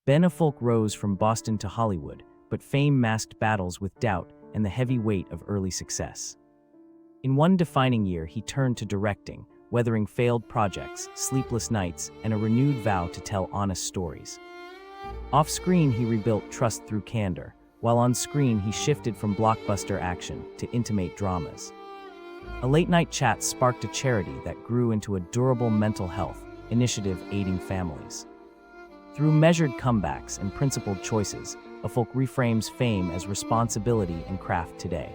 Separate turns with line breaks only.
Ben Affleck rose from Boston to Hollywood, but fame masked battles with doubt and the heavy weight of early success. In one defining year, he turned to directing, weathering failed projects, sleepless nights, and a renewed vow to tell honest stories. Off-screen, he rebuilt trust through candor, while on-screen he shifted from blockbuster action to intimate dramas. A late-night chat sparked a charity that grew into a durable mental health initiative aiding families. Through measured comebacks and principled choices, Affleck reframes fame as responsibility and craft today.